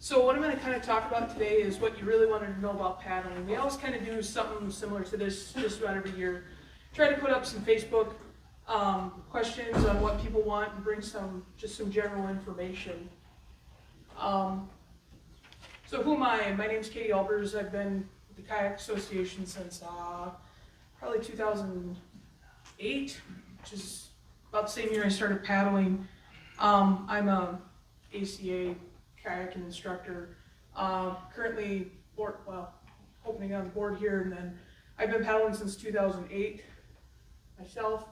So what I'm going to kind of talk about today is what you really wanted to know about paddling. We always kind of do something similar to this just about every year. Try to put up some Facebook questions on what people want and bring just some general information. So who am I? My name's Katie Albers. I've been with the Kayak Association since probably 2008, which is about the same year I started paddling. I'm a ACA kayaking instructor. Currently opening on the board here, and then I've been paddling since 2008 myself.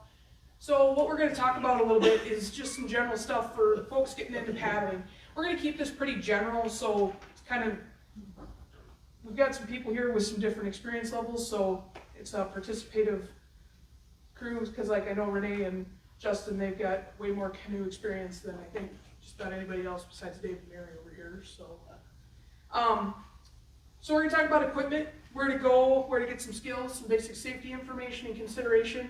So what we're going to talk about a little bit is just some general stuff for folks getting into paddling. We're going to keep this pretty general, so it's we've got some people here with some different experience levels, so it's a participative crew, because like I know Renee and Justin, they've got way more canoe experience than I think just about anybody else besides Dave and Mary over here. So we're going to talk about equipment, where to go, where to get some skills, some basic safety information and consideration,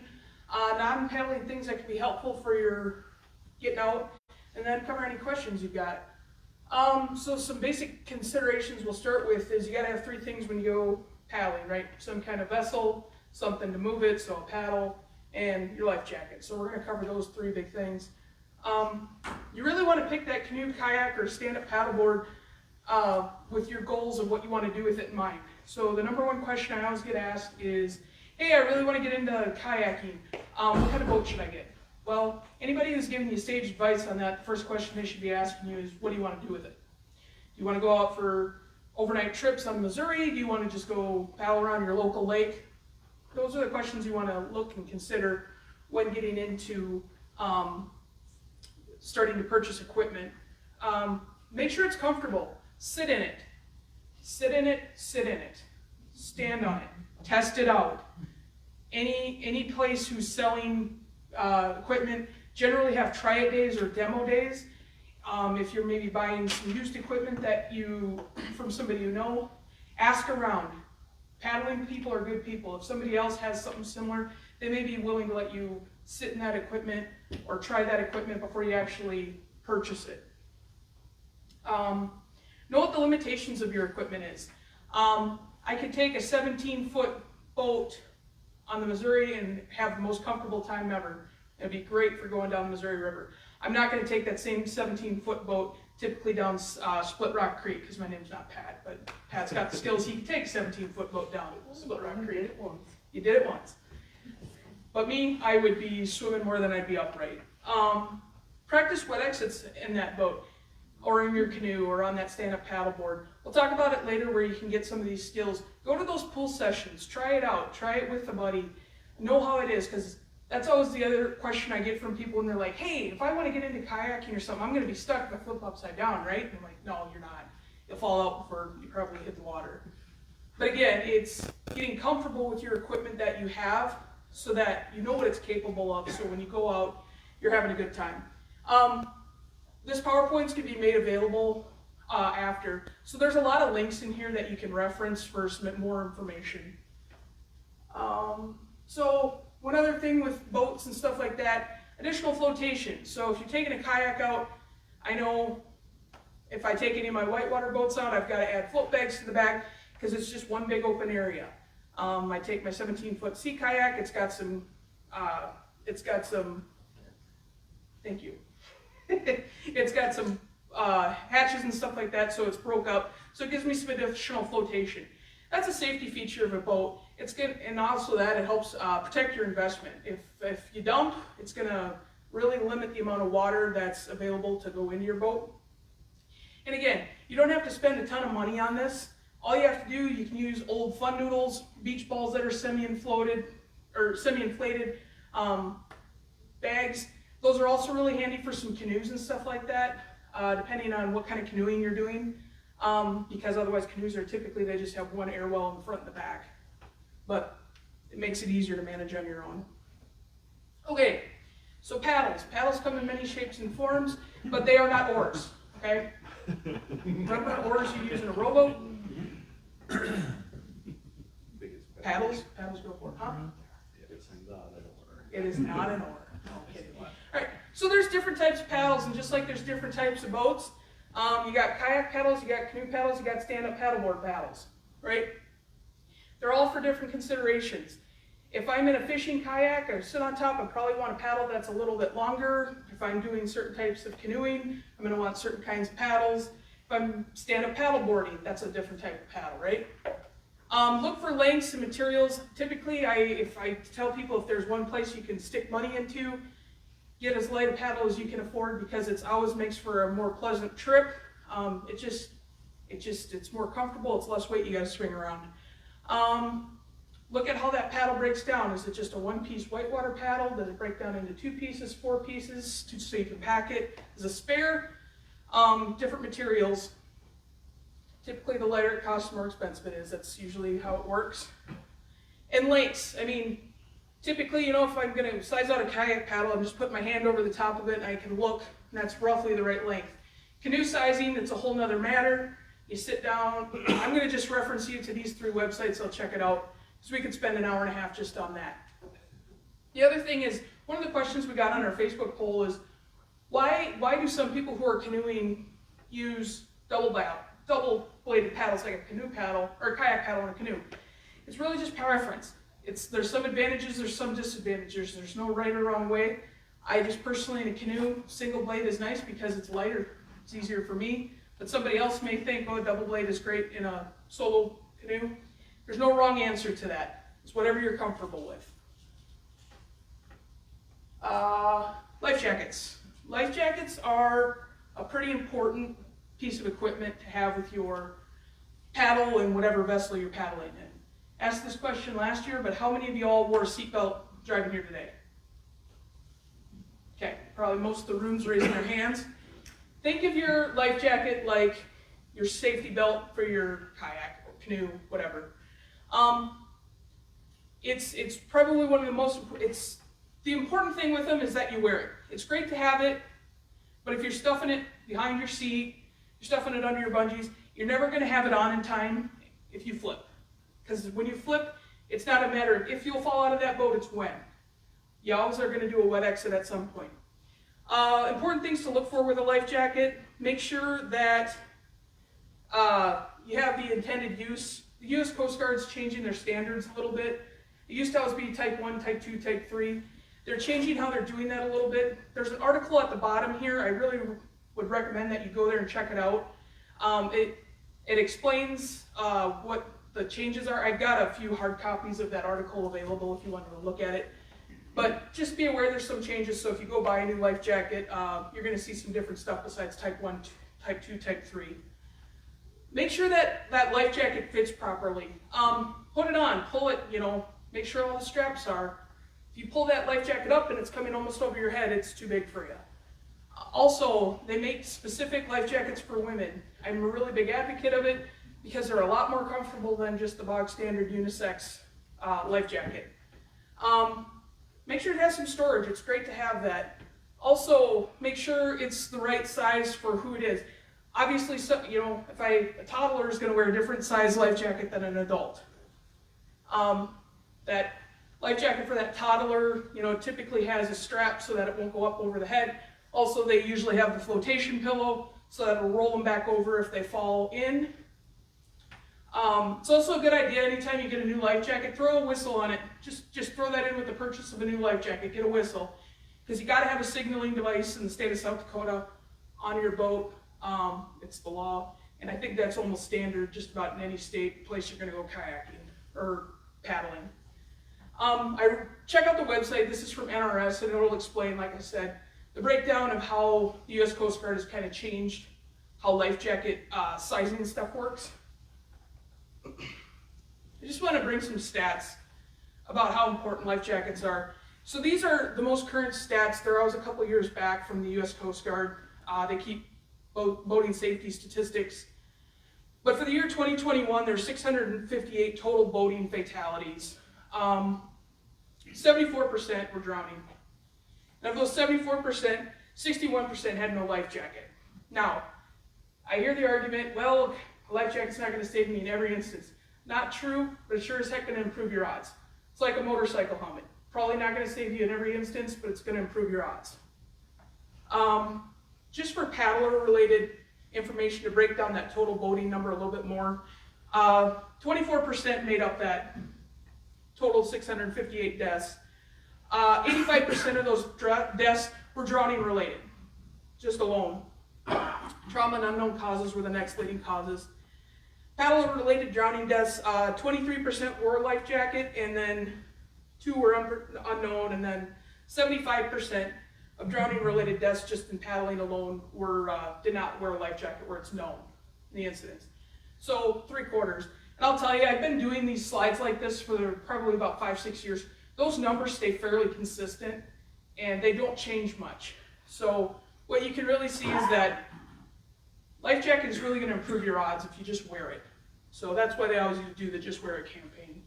non-paddling things that can be helpful for your getting out, and then cover any questions you've got. So some basic considerations we'll start with is you got to have three things when you go paddling, right? Some kind of vessel, something to move it, so a paddle, and your life jacket. So we're going to cover those three big things. You really want to pick that canoe, kayak, or stand-up paddleboard with your goals of what you want to do with it in mind. So the number one question I always get asked is, hey, I really want to get into kayaking. What kind of boat should I get? Well, anybody who's giving you sage advice on that, the first question they should be asking you is, what do you want to do with it? Do you want to go out for overnight trips on Missouri? Do you want to just go paddle around your local lake? Those are the questions you want to look and consider when getting into starting to purchase equipment. Make sure it's comfortable. Sit in it. Sit in it. Sit in it. Stand on it. Test it out. Any place who's selling equipment generally have try-it days or demo days. If you're maybe buying some used equipment from somebody you know, ask around. Paddling people are good people. If somebody else has something similar, they may be willing to let you sit in that equipment or try that equipment before you actually purchase it. Know what the limitations of your equipment is. I could take a 17-foot boat on the Missouri and have the most comfortable time ever. It'd be great for going down the Missouri River. I'm not going to take that same 17-foot boat typically down Split Rock Creek, because my name's not Pat, but Pat's got the skills. He can take a 17-foot boat down Split Rock Creek. You did it once. But me, I would be swimming more than I'd be upright. Practice wet exits in that boat, or in your canoe, or on that stand-up paddleboard. We'll talk about it later where you can get some of these skills. Go to those pool sessions. Try it out. Try it with a buddy. Know how it is, because that's always the other question I get from people when they're like, hey, if I want to get into kayaking or something, I'm going to be stuck if I flip upside down, right? And I'm like, no, you're not. You'll fall out before you probably hit the water. But again, it's getting comfortable with your equipment that you have so that you know what it's capable of, so when you go out, you're having a good time. This PowerPoint's going to be made available after. So there's a lot of links in here that you can reference for some more information. So one other thing with boats and stuff like that, additional flotation. So if you're taking a kayak out, I know if I take any of my whitewater boats out, I've got to add float bags to the back because it's just one big open area. I take my 17-foot sea kayak. It's got some, thank you. It's got some hatches and stuff like that, so it's broke up. So it gives me some additional flotation. That's a safety feature of a boat. It's good, and also that it helps protect your investment. If you dump, it's going to really limit the amount of water that's available to go into your boat. And again, you don't have to spend a ton of money on this. All you have to do, you can use old fun noodles, beach balls that are semi-inflated, bags. Those are also really handy for some canoes and stuff like that, depending on what kind of canoeing you're doing. Because otherwise canoes are typically, they just have one air well in the front and the back. But it makes it easier to manage on your own. Okay, so paddles. Paddles come in many shapes and forms, but they are not oars, okay? Remember oars you use in a rowboat? Paddles go for it, huh? It is not an oar. No kidding. All right, so there's different types of paddles, and just like there's different types of boats, You got kayak paddles, you got canoe paddles, you got stand-up paddleboard paddles, right? They're all for different considerations. If I'm in a fishing kayak or sit on top, I probably want a paddle that's a little bit longer. If I'm doing certain types of canoeing, I'm going to want certain kinds of paddles. If I'm stand-up paddleboarding, that's a different type of paddle, right? Look for lengths and materials. Typically, if I tell people if there's one place you can stick money into, get as light a paddle as you can afford, because it always makes for a more pleasant trip. It's more comfortable. It's less weight you got to swing around. Look at how that paddle breaks down. Is it just a one-piece whitewater paddle? Does it break down into 2 pieces, 4 pieces, so you can pack it as a spare? Different materials. Typically, the lighter it costs, the more expensive it is. That's usually how it works. And lengths. I mean, typically, you know, if I'm going to size out a kayak paddle, I'm just putting my hand over the top of it and I can look, and that's roughly the right length. Canoe sizing, it's a whole nother matter. You sit down. I'm going to just reference you to these 3 websites. I'll check it out, because we could spend an hour and a half just on that. The other thing is, one of the questions we got on our Facebook poll is, why do some people who are canoeing use double-bladed paddles, like a canoe paddle, or a kayak paddle in a canoe? It's really just preference. There's some advantages, there's some disadvantages. There's no right or wrong way. I just personally, in a canoe, single blade is nice because it's lighter. It's easier for me. But somebody else may think, oh, a double blade is great in a solo canoe. There's no wrong answer to that. It's whatever you're comfortable with. Life jackets. Life jackets are a pretty important piece of equipment to have with your paddle and whatever vessel you're paddling in. Asked this question last year, but how many of you all wore a seatbelt driving here today? Okay, probably most of the room's raising their hands. Think of your life jacket like your safety belt for your kayak or canoe, whatever. It's probably one of the most, the important thing with them is that you wear it. It's great to have it, but if you're stuffing it behind your seat, you're stuffing it under your bungees, you're never going to have it on in time if you flip. Because when you flip, it's not a matter of if you'll fall out of that boat, it's when. You always are going to do a wet exit at some point. Important things to look for with a life jacket: make sure that you have the intended use. The U.S. Coast Guard's changing their standards a little bit. It used to always be Type 1, Type 2, Type 3. They're changing how they're doing that a little bit. There's an article at the bottom here. I really would recommend that you go there and check it out. It explains what the changes are. I've got a few hard copies of that article available if you wanted to look at it. But just be aware there's some changes, so if you go buy a new life jacket, you're going to see some different stuff besides Type 1, Type 2, Type 3. Make sure that that life jacket fits properly. Put it on, pull it, make sure all the straps are. If you pull that life jacket up and it's coming almost over your head, it's too big for you. Also, they make specific life jackets for women. I'm a really big advocate of it because they're a lot more comfortable than just the bog standard unisex life jacket. Make sure it has some storage. It's great to have that. Also, make sure it's the right size for who it is. Obviously, if a toddler is going to wear a different size life jacket than an adult. That life jacket for that toddler, typically has a strap so that it won't go up over the head. Also, they usually have the flotation pillow so that it'll roll them back over if they fall in. It's also a good idea anytime you get a new life jacket, throw a whistle on it. Just throw that in with the purchase of a new life jacket. Get a whistle, because you got to have a signaling device in the state of South Dakota on your boat. It's the law, and I think that's almost standard just about in any state place you're going to go kayaking or paddling. I check out the website. This is from NRS, and it'll explain, like I said, the breakdown of how the U.S. Coast Guard has kind of changed how life jacket sizing and stuff works. I just want to bring some stats about how important life jackets are. So these are the most current stats. They're always a couple years back from the U.S. Coast Guard. They keep boating safety statistics. But for the year 2021, there's 658 total boating fatalities. 74% were drowning. And of those 74%, 61% had no life jacket. Now, I hear the argument, well, a life jacket's not going to save me in every instance. Not true, but it sure as heck going to improve your odds. It's like a motorcycle helmet. Probably not going to save you in every instance, but it's going to improve your odds. Just for paddler related, information to break down that total boating number a little bit more. 24% made up that total 658 deaths. 85% of those deaths were drowning related, just alone. Trauma and unknown causes were the next leading causes. Paddle related drowning deaths, 23% wore a life jacket, and then 2 were unknown, and then 75% of drowning related deaths just in paddling alone were did not wear a life jacket where it's known, the incidents. So 3/4. And I'll tell you, I've been doing these slides like this for probably about 5-6 years. Those numbers stay fairly consistent and they don't change much. So what you can really see is that life jacket is really going to improve your odds if you just wear it. So that's why they always do the Just Wear It campaign.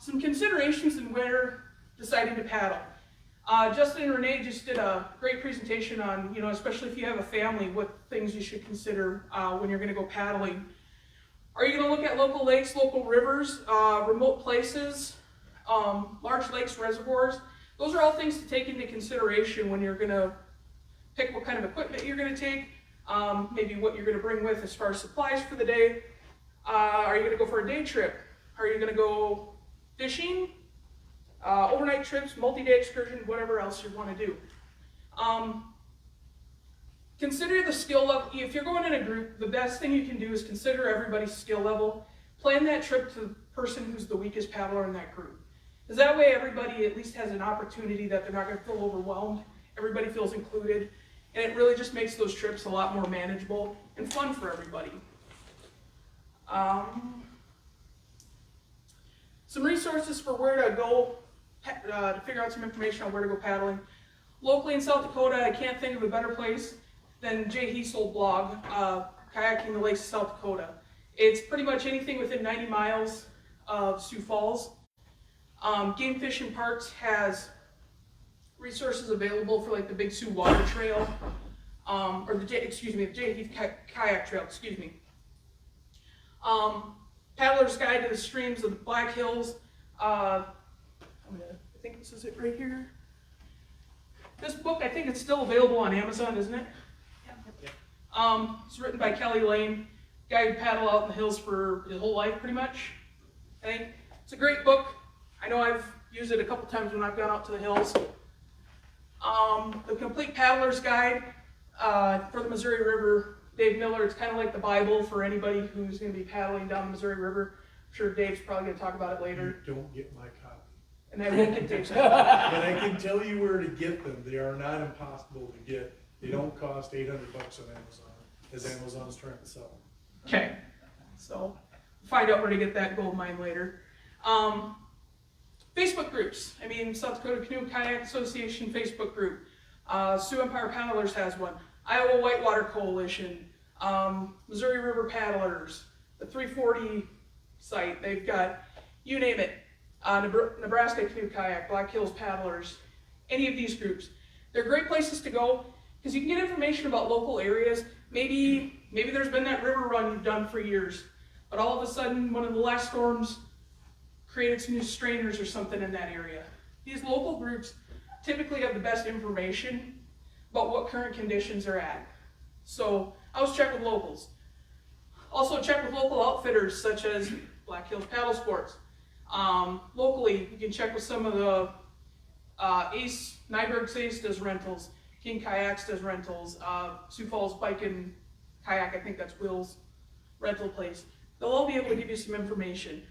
Some considerations in winter deciding to paddle. Justin and Renee just did a great presentation on, especially if you have a family, what things you should consider when you're going to go paddling. Are you going to look at local lakes, local rivers, remote places, large lakes, reservoirs? Those are all things to take into consideration when you're going to pick what kind of equipment you're going to take, maybe what you're going to bring with as far as supplies for the day. Are you going to go for a day trip? Are you going to go fishing? Overnight trips, multi-day excursion, whatever else you want to do. Consider the skill level. If you're going in a group, the best thing you can do is consider everybody's skill level. Plan that trip to the person who's the weakest paddler in that group. Because that way everybody at least has an opportunity that they're not going to feel overwhelmed. Everybody feels included. And it really just makes those trips a lot more manageable and fun for everybody. Some resources for where to go to figure out some information on where to go paddling. Locally in South Dakota, I can't think of a better place than Jay Heesel blog, Kayaking the Lakes of South Dakota. It's pretty much anything within 90 miles of Sioux Falls. Game Fish and Parks has resources available for like the Big Sioux Water Trail, or the Jay Heath Kayak Trail, Paddler's Guide to the Streams of the Black Hills. I think this is it right here. This book, I think it's still available on Amazon, isn't it? Yeah. It's written by Kelly Lane, guy who paddled out in the hills for his whole life, pretty much. I think it's a great book. I know I've used it a couple times when I've gone out to the hills. The Complete Paddler's Guide for the Missouri River. Dave Miller, it's kind of like the Bible for anybody who's going to be paddling down the Missouri River. I'm sure Dave's probably going to talk about it later. You don't get my copy. And I won't get Dave's copy. But I can tell you where to get them. They are not impossible to get. They don't cost $800 on Amazon, as Amazon's trying to sell them. Okay, so find out where to get that gold mine later. Facebook groups. South Dakota Canoe Kayak Association Facebook group. Sioux Empire Paddlers has one. Iowa Whitewater Coalition. Missouri River Paddlers. The 340 site. They've got, you name it. Nebraska Canoe Kayak, Black Hills Paddlers. Any of these groups. They're great places to go because you can get information about local areas. Maybe there's been that river run you've done for years, but all of a sudden one of the last storms created some new strainers or something in that area. These local groups typically have the best information about what current conditions are at. So I always check with locals. Also check with local outfitters such as Black Hills Paddle Sports. Locally, you can check with some of the Ace, Nyberg's Ace does rentals, King Kayaks does rentals, Sioux Falls Bike and Kayak, I think that's Will's rental place. They'll all be able to give you some information.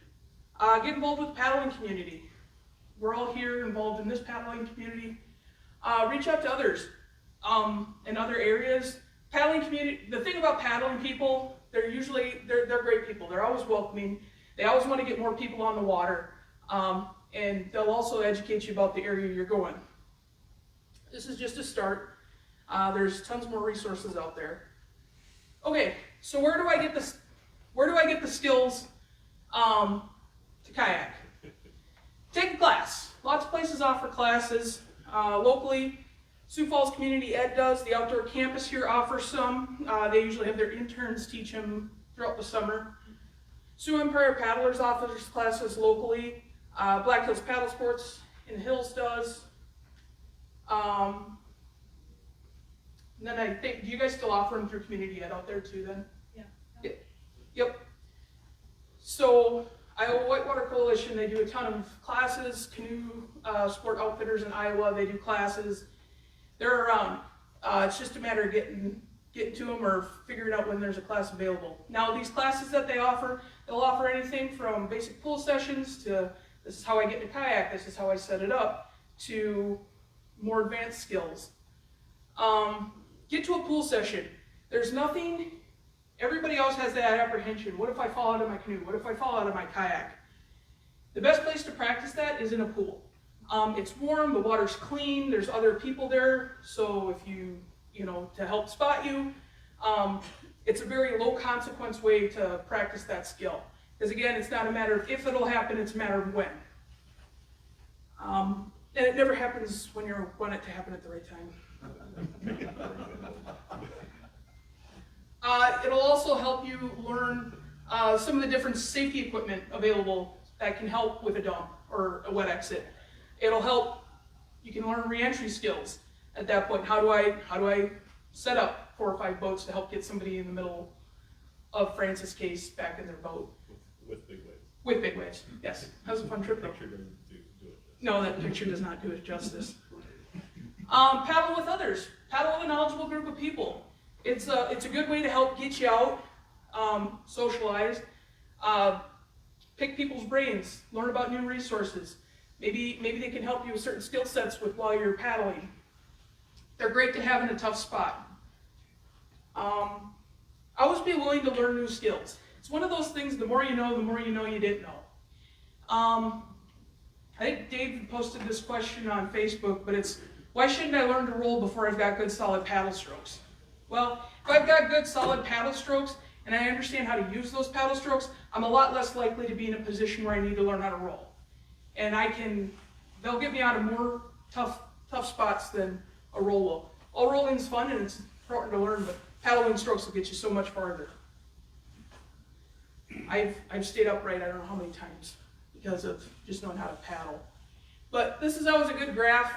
Get involved with the paddling community. We're all here involved in this paddling community. Reach out to others in other areas. Paddling community, the thing about paddling people, they're great people. They're always welcoming. They always want to get more people on the water. And they'll also educate you about the area you're going. This is just a start. There's tons more resources out there. Okay, so where do I get the skills to kayak? Take a class. Lots of places offer classes. Locally, Sioux Falls Community Ed does. The outdoor campus here offers some. They usually have their interns teach them throughout the summer. Sioux Empire Paddlers offers classes locally. Black Hills Paddle Sports in the Hills does. And then I think, do you guys still offer them through Community Ed out there too then? Yeah. Yep. So Iowa Whitewater Coalition, they do a ton of classes. Canoe Sport Outfitters in Iowa, they do classes. They're around. It's just a matter of getting to them or figuring out when there's a class available. Now these classes that they offer, they'll offer anything from basic pool sessions to this is how I get in a kayak, this is how I set it up, to more advanced skills. Get to a pool session. There's nothing, everybody else has that apprehension. What if I fall out of my canoe? What if I fall out of my kayak? The best place to practice that is in a pool. It's warm, the water's clean, there's other people there, so if you to help spot you, it's a very low consequence way to practice that skill. Because again, it's not a matter of if it'll happen, it's a matter of when. And it never happens when you want it to happen at the right time. It'll also help you learn some of the different safety equipment available that can help with a dump or a wet exit. It'll help, you can learn re-entry skills at that point. How do I set up 4 or 5 boats to help get somebody in the middle of Francis' case back in their boat? With big waves. With big waves, yes. That was a fun trip though. Picture doesn't do it. No, that picture does not do it justice. Paddle with others. Paddle with a knowledgeable group of people. It's a good way to help get you out, socialize, pick people's brains, learn about new resources. Maybe they can help you with certain skill sets while you're paddling. They're great to have in a tough spot. Always be willing to learn new skills. It's one of those things, the more you know you didn't know. I think Dave posted this question on Facebook, but it's, why shouldn't I learn to roll before I've got good solid paddle strokes? Well, if I've got good solid paddle strokes and I understand how to use those paddle strokes, I'm a lot less likely to be in a position where I need to learn how to roll. And they'll get me out of more tough spots than a roll will. All rolling's fun and it's important to learn, but paddling strokes will get you so much farther. I've stayed upright I don't know how many times because of just knowing how to paddle. But this is always a good graph.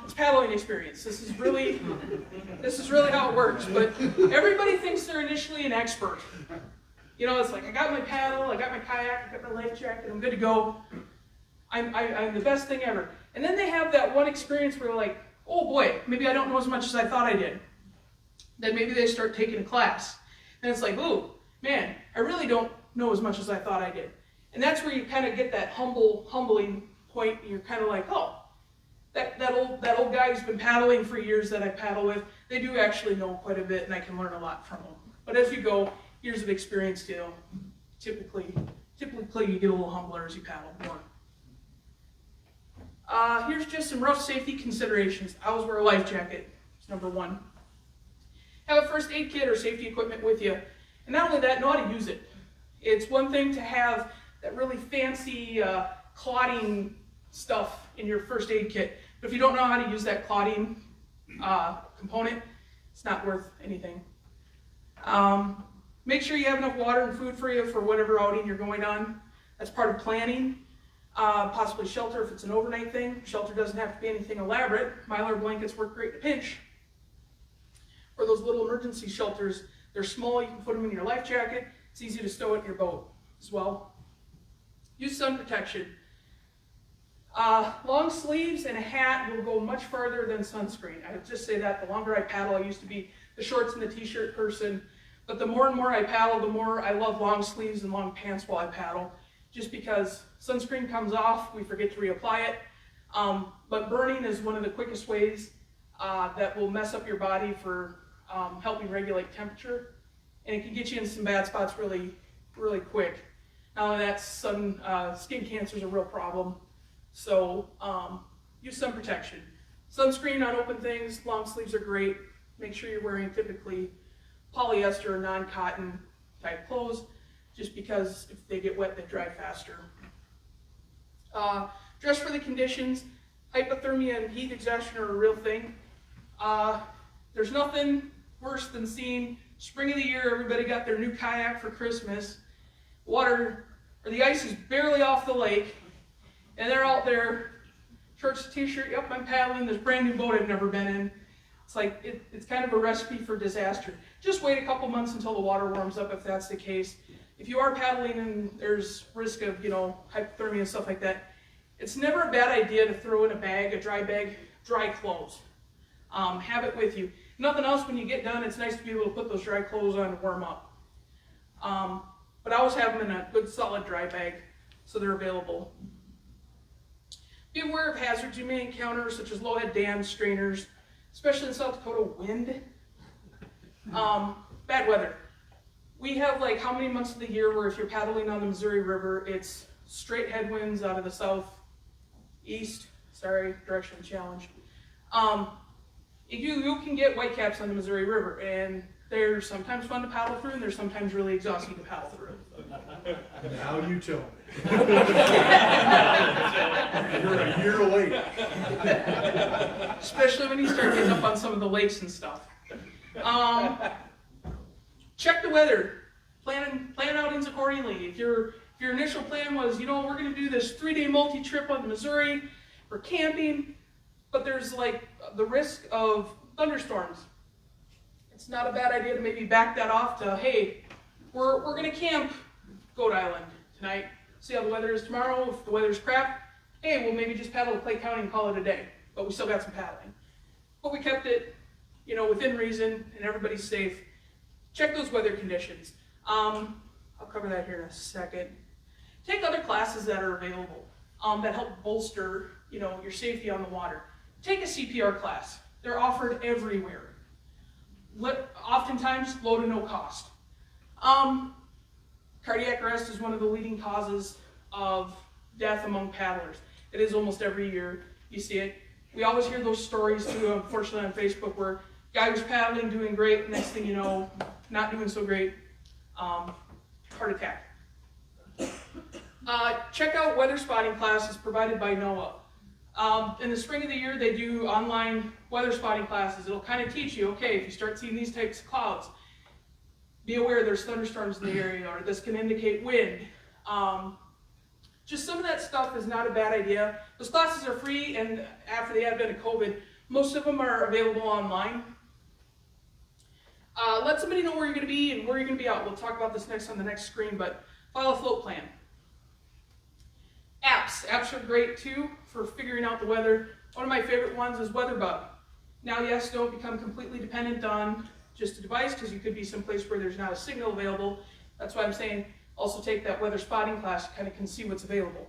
It's paddling experience. This is really how it works. But everybody thinks they're initially an expert. It's like I got my paddle, I got my kayak, I got my life jacket, I'm good to go. I'm the best thing ever. And then they have that one experience where they're like, oh boy, maybe I don't know as much as I thought I did. Then maybe they start taking a class. And it's like, oh man, I really don't know as much as I thought I did. And that's where you kind of get that humbling point, and you're kind of like, oh, that old guy who's been paddling for years that I paddle with, they do actually know quite a bit, and I can learn a lot from them. But as you go, years of experience, typically you get a little humbler as you paddle more. Here's just some rough safety considerations. I always wear a life jacket. It's number 1. Have a first aid kit or safety equipment with you. And not only that, know how to use it. It's one thing to have that really fancy clotting stuff in your first aid kit, but if you don't know how to use that clotting component, it's not worth anything. Make sure you have enough water and food for you for whatever outing you're going on. That's part of planning. Possibly shelter if it's an overnight thing. Shelter doesn't have to be anything elaborate. Mylar blankets work great in a pinch. Or those little emergency shelters, they're small, you can put them in your life jacket. It's easy to stow it in your boat as well. Use sun protection. Long sleeves and a hat will go much farther than sunscreen. I would just say that the longer I paddle, I used to be the shorts and the t-shirt person, but the more and more I paddle, the more I love long sleeves and long pants while I paddle, just because sunscreen comes off, we forget to reapply it, but burning is one of the quickest ways that will mess up your body for helping regulate temperature, and it can get you in some bad spots really, really quick. Not only that, skin cancer is a real problem. So use sun protection. Sunscreen on open things, long sleeves are great. Make sure you're wearing typically polyester or non-cotton type clothes, just because if they get wet, they dry faster. Dress for the conditions. Hypothermia and heat exhaustion are a real thing. There's nothing worse than seeing spring of the year, everybody got their new kayak for Christmas. The ice is barely off the lake, and they're out there, shorts, t-shirt, yep, I'm paddling this brand new boat I've never been in. It's like, it's kind of a recipe for disaster. Just wait a couple months until the water warms up if that's the case. If you are paddling and there's risk of, hypothermia and stuff like that, it's never a bad idea to throw in a dry bag, dry clothes. Have it with you. Nothing else, when you get done, it's nice to be able to put those dry clothes on to warm up. But I always have them in a good solid dry bag so they're available. Be aware of hazards you may encounter, such as low head dams, strainers, especially in South Dakota, wind. Bad weather. We have like how many months of the year where if you're paddling on the Missouri River, it's straight headwinds out of the southeast. Sorry, direction challenge. You can get whitecaps on the Missouri River, and they're sometimes fun to paddle through, and they're sometimes really exhausting to paddle through. Now you tell me. You're a year late. Especially when you start getting up on some of the lakes and stuff. Check the weather. Plan outings accordingly. If your initial plan was, we're going to do this 3-day multi-trip on the Missouri for camping, but there's like the risk of thunderstorms. It's not a bad idea to maybe back that off to, hey, we're going to camp Goat Island tonight. See how the weather is tomorrow. If the weather's crap, hey, we'll maybe just paddle to Clay County and call it a day. But we still got some paddling. But we kept it, within reason, and everybody's safe. Check those weather conditions. I'll cover that here in a second. Take other classes that are available that help bolster, your safety on the water. Take a CPR class. They're offered everywhere. Oftentimes, low to no cost. Cardiac arrest is one of the leading causes of death among paddlers. It is almost every year you see it. We always hear those stories too, unfortunately, on Facebook, where guy was paddling, doing great, next thing you know, not doing so great, heart attack. Check out weather spotting classes provided by NOAA. In the spring of the year, they do online weather spotting classes. It'll kind of teach you, okay, if you start seeing these types of clouds, be aware there's thunderstorms in the area, or this can indicate wind. Just some of that stuff is not a bad idea. Those classes are free, and after the advent of COVID, most of them are available online. Let somebody know where you're going to be and where you're going to be out. We'll talk about this next on the next screen, but file a float plan. Apps are great too for figuring out the weather. One of my favorite ones is WeatherBug. Now, yes, don't become completely dependent on just a device, because you could be someplace where there's not a signal available. That's why I'm saying also take that weather spotting class, kind of can see what's available.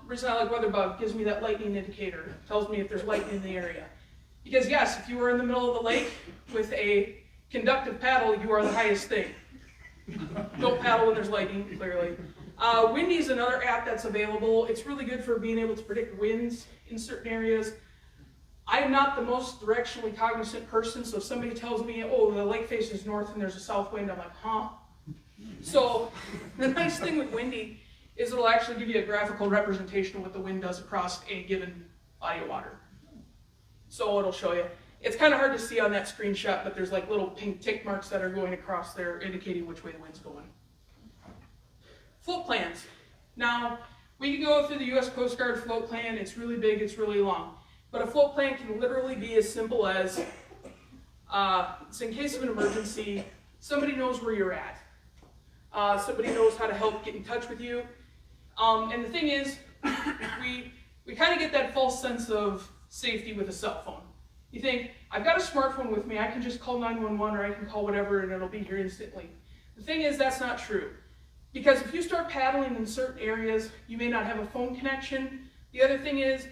Reason I like WeatherBug, gives me that lightning indicator. Tells me if there's lightning in the area. Because yes, if you were in the middle of the lake with a conductive paddle, you are the highest thing. Don't paddle when there's lightning, clearly. Windy is another app that's available. It's really good for being able to predict winds in certain areas. I am not the most directionally cognizant person, so if somebody tells me, oh, the lake faces north and there's a south wind, I'm like, huh? So the nice thing with Windy is it'll actually give you a graphical representation of what the wind does across a given body of water. So it'll show you. It's kind of hard to see on that screenshot, but there's like little pink tick marks that are going across there indicating which way the wind's going. Float plans. Now, we can go through the U.S. Coast Guard float plan. It's really big, it's really long. But a float plan can literally be as simple as, it's in case of an emergency, somebody knows where you're at. Somebody knows how to help get in touch with you. And the thing is, we kind of get that false sense of safety with a cell phone. You think, I've got a smartphone with me, I can just call 911 or I can call whatever and it'll be here instantly. The thing is, that's not true. Because if you start paddling in certain areas, you may not have a phone connection. The other thing is,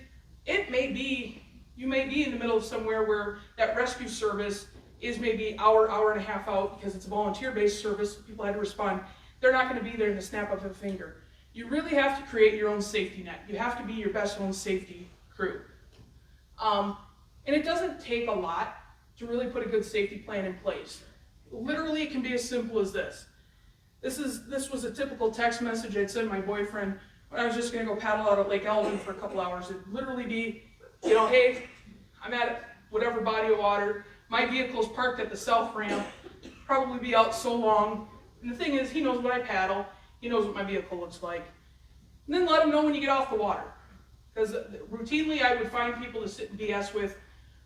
you may be in the middle of somewhere where that rescue service is maybe hour and a half out because it's a volunteer-based service, people had to respond. They're not going to be there in the snap of a finger. You really have to create your own safety net. You have to be your best own safety crew. And it doesn't take a lot to really put a good safety plan in place. Literally, it can be as simple as this. This was a typical text message I'd send my boyfriend when I was just going to go paddle out at Lake Elvin for a couple hours. It'd literally be, hey, I'm at whatever body of water. My vehicle's parked at the south ramp. Probably be out so long. And the thing is, he knows what I paddle. He knows what my vehicle looks like. And then let him know when you get off the water. Because routinely I would find people to sit and BS with,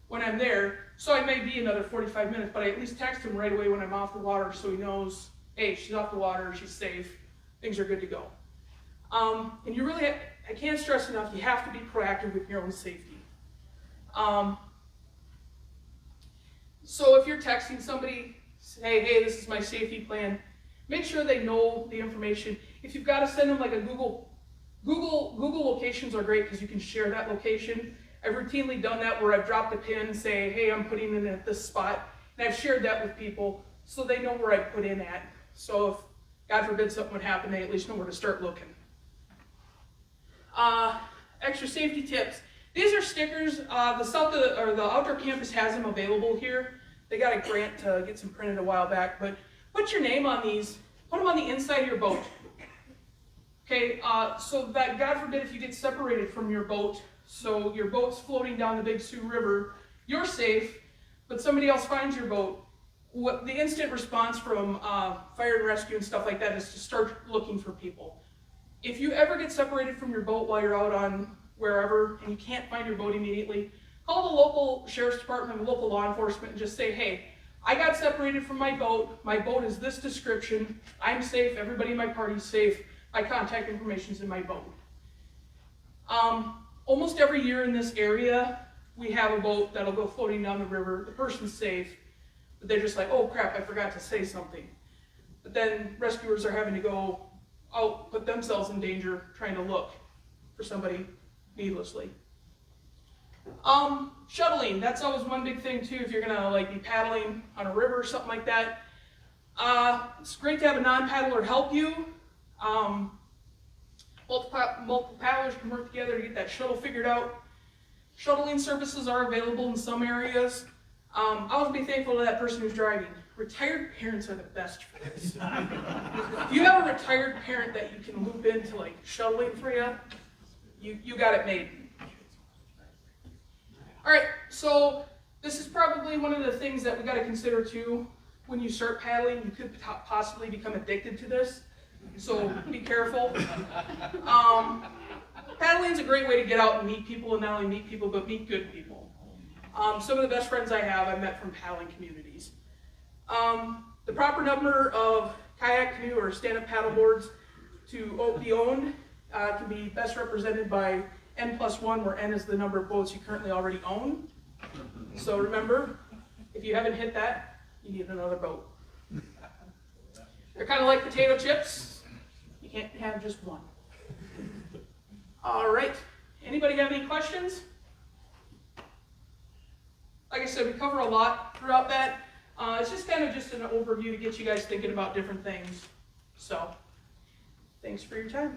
when I'm there. So I may be another 45 minutes, but I at least text him right away when I'm off the water so he knows, hey, she's off the water, she's safe, things are good to go. And you really, I can't stress enough, you have to be proactive with your own safety. So if you're texting somebody, say, hey, this is my safety plan, make sure they know the information. If you've got to send them like a Google locations are great because you can share that location. I've routinely done that where I've dropped a pin, say, hey, I'm putting in at this spot, and I've shared that with people so they know where I put in at. So if, God forbid, something would happen, they at least know where to start looking. Extra safety tips. These are stickers. The outdoor campus has them available here. They got a grant to get some printed a while back, but put your name on these. Put them on the inside of your boat. Okay, so that, God forbid, if you get separated from your boat, so your boat's floating down the Big Sioux River, you're safe, but somebody else finds your boat, what the instant response from fire and rescue and stuff like that is to start looking for people. If you ever get separated from your boat while you're out on wherever and you can't find your boat immediately, call the local sheriff's department, local law enforcement, and just say, hey, I got separated from my boat is this description, I'm safe, everybody in my party's safe, my contact information's in my boat. Almost every year in this area, we have a boat that'll go floating down the river, the person's safe, but they're just like, oh crap, I forgot to say something. But then rescuers are having to go out, put themselves in danger, trying to look for somebody needlessly. Shuttling, that's always one big thing too, if you're gonna like be paddling on a river or something like that. It's great to have a non-paddler help you. Multiple paddlers can work together to get that shuttle figured out. Shuttling services are available in some areas. Always be thankful to that person who's driving. Retired parents are the best for this. If you have a retired parent that you can loop into like shuttling for you got it made. All right, so this is probably one of the things that we got to consider too. When you start paddling, you could possibly become addicted to this, so be careful. Paddling is a great way to get out and meet people, and not only meet people, but meet good people. Some of the best friends I have, I met from paddling communities. The proper number of kayak, canoe, or stand-up paddle boards to be owned can be best represented by N+1, where N is the number of boats you currently already own. So remember, if you haven't hit that, you need another boat. They're kind of like potato chips. You can't have just one. All right. Anybody have any questions? Like I said, we cover a lot throughout that. It's just kind of just an overview to get you guys thinking about different things. So, thanks for your time.